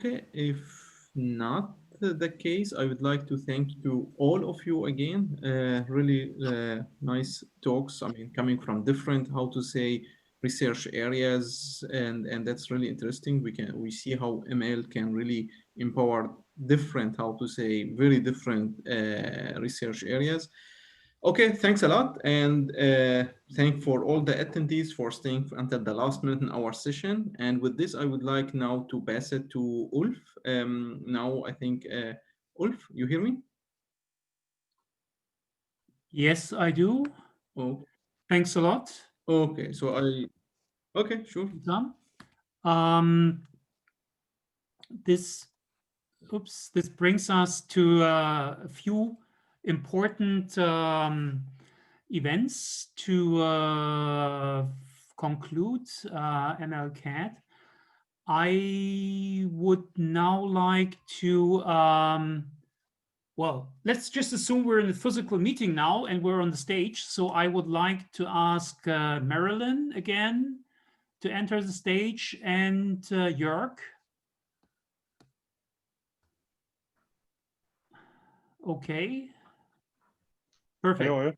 Okay, if not the case, I would like to thank you all of you again. Really nice talks. I mean, coming from different, how to say, research areas, and that's really interesting. We see how ML can really empower different, how to say, very different research areas. Okay, thanks a lot, and thank for all the attendees for staying until the last minute in our session. And with this, I would like now to pass it to Ulf. Now, I think, Ulf, you hear me? Yes, I do. Oh, Thanks a lot, okay. Okay, sure. Tom. Um, this, this brings us to a few important events to conclude MLCAD. I would now like to, well, let's just assume we're in a physical meeting now and we're on the stage. So I would like to ask Marilyn again to enter the stage and Jörg. Okay, perfect. Hello.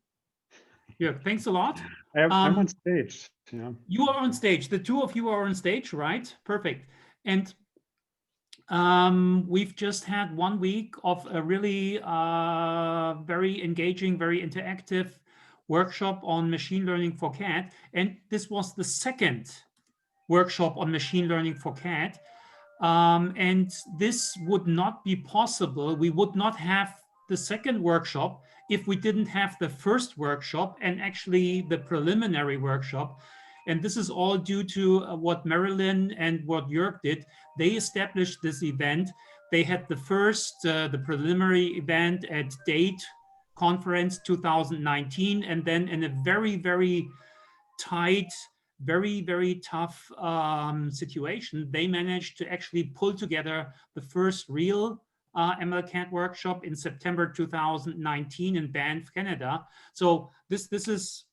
Jörg, thanks a lot. I'm on stage. Yeah. You are on stage. The two of you are on stage, right? Perfect. And we've just had 1 week of a really very engaging, very interactive workshop on machine learning for CAD. And this was the second workshop on machine learning for CAD. And this would not be possible. We would not have the second workshop if we didn't have the first workshop and actually the preliminary workshop. And this is all due to what Marilyn and what Jörg did. They established this event. They had the first, the preliminary event at DATE conference 2019, and then in a very, very tight, very, very tough situation, they managed to actually pull together the first real MLCAD workshop in September 2019 in Banff, Canada. So this is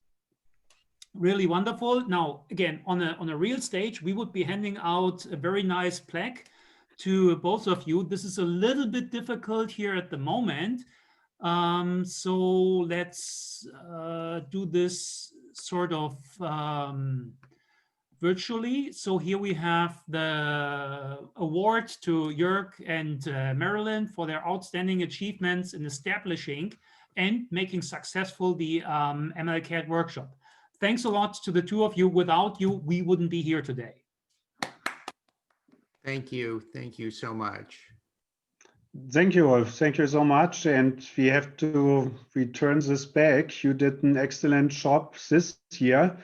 really wonderful. Now, again, on a real stage, we would be handing out a very nice plaque to both of you. This is a little bit difficult here at the moment. So let's do this sort of virtually. So here we have the award to Jörg and Marilyn for their outstanding achievements in establishing and making successful the MLCAD workshop. Thanks a lot to the two of you. Without you, we wouldn't be here today. Thank you. Thank you so much. Thank you, Wolf. Thank you so much. And we have to return this back. You did an excellent job this year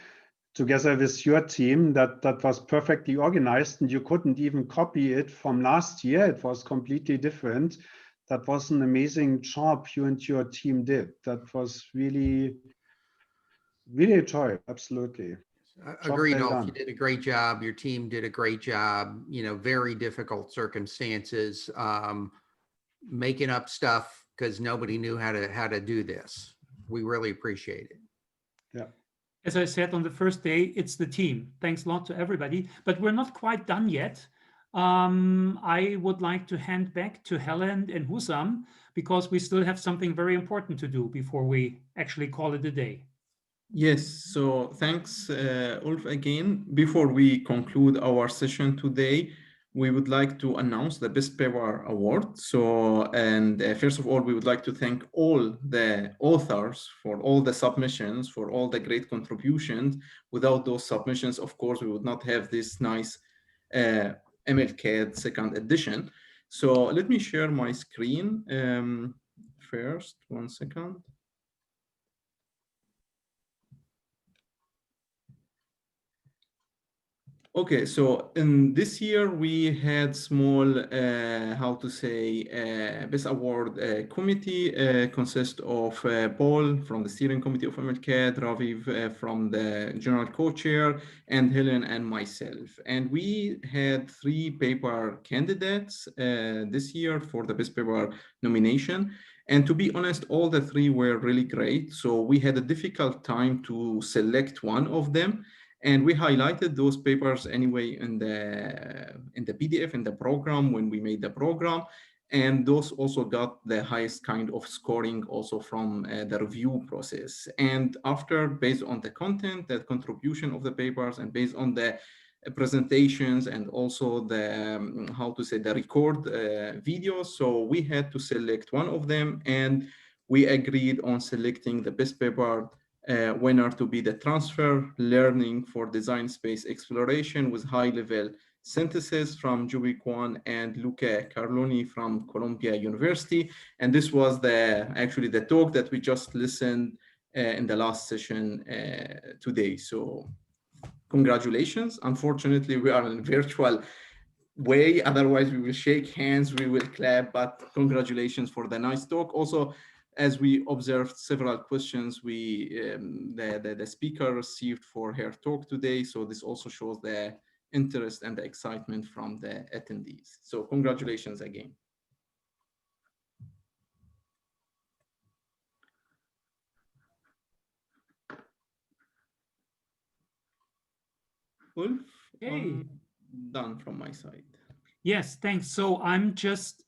together with your team. That was perfectly organized, and you couldn't even copy it from last year. It was completely different. That was an amazing job you and your team did. That was really a joy. Absolutely. Agreed, Ulf. You did a great job. Your team did a great job. You know, very difficult circumstances, making up stuff because nobody knew how to do this. We really appreciate it. Yeah. As I said on the first day, it's the team. Thanks a lot to everybody. But we're not quite done yet. I would like to hand back to Helen and Hussam because we still have something very important to do before we actually call it a day. Yes, so thanks, Ulf, again. Before we conclude our session today, we would like to announce the Best Paper Award. So, and first of all, we would like to thank all the authors for all the submissions, for all the great contributions. Without those submissions, of course, we would not have this nice MLCAD second edition. So let me share my screen first, 1 second. Okay, so in this year we had small, how to say, Best Award committee consists of Paul from the steering committee of MLCAD, Raviv from the general co-chair, and Helen and myself. And we had 3 paper candidates this year for the Best Paper nomination. And to be honest, all the 3 were really great. So we had a difficult time to select one of them. And we highlighted those papers anyway in the PDF, in the program, when we made the program. And those also got the highest kind of scoring also from the review process. And after, based on the content, the contribution of the papers, and based on the presentations, and also the, how to say, the record videos. So we had to select one of them, and we agreed on selecting the best paper winner to be the transfer learning for design space exploration with high level synthesis from Jubi Kwan and Luca Carloni from Columbia University. And this was actually the talk that we just listened in the last session today. So congratulations. Unfortunately, we are in virtual way. Otherwise, we will shake hands, we will clap, but congratulations for the nice talk. Also, as we observed several questions the speaker received for her talk today. So this also shows the interest and the excitement from the attendees. So congratulations again. Ulf, Hey. done from my side. Yes, thanks. So I'm just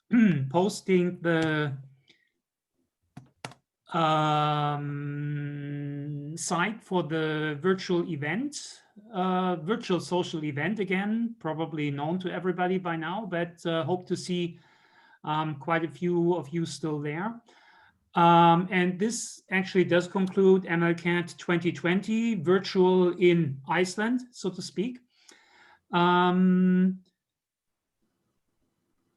posting the site for the virtual event, virtual social event again, probably known to everybody by now, but hope to see quite a few of you still there. And this actually does conclude MLCAD 2020, virtual in Iceland, so to speak.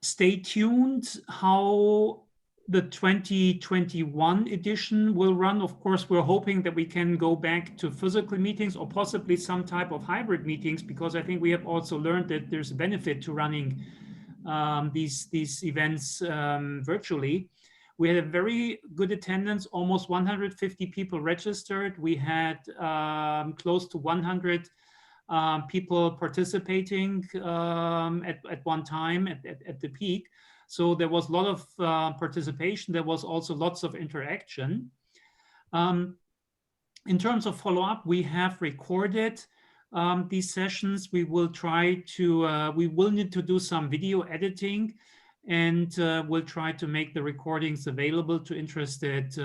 Stay tuned how the 2021 edition will run. Of course, we're hoping that we can go back to physical meetings or possibly some type of hybrid meetings, because I think we have also learned that there's a benefit to running these events virtually. We had a very good attendance, almost 150 people registered. We had close to 100 people participating at one time at the peak. So there was a lot of participation. There was also lots of interaction. In terms of follow-up, we have recorded these sessions. We will try to, we will need to do some video editing, and we'll try to make the recordings available to interested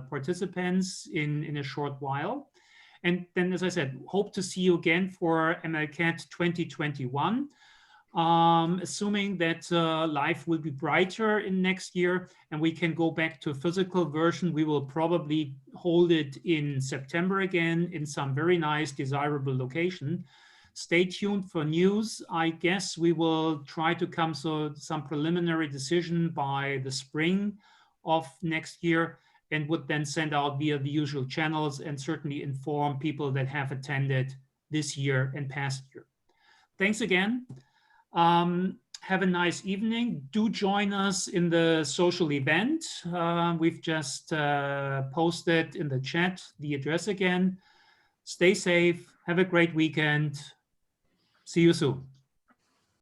participants in a short while. And then, as I said, hope to see you again for MLCAD 2021. Assuming that life will be brighter in next year and we can go back to a physical version, we will probably hold it in September again in some very nice, desirable location. Stay tuned for news. I guess we will try to come to some preliminary decision by the spring of next year, and would then send out via the usual channels and certainly inform people that have attended this year and past year. Thanks again. Have a nice evening. Do join us in the social event. We've just posted in the chat the address again. Stay safe. Have a great weekend. See you soon.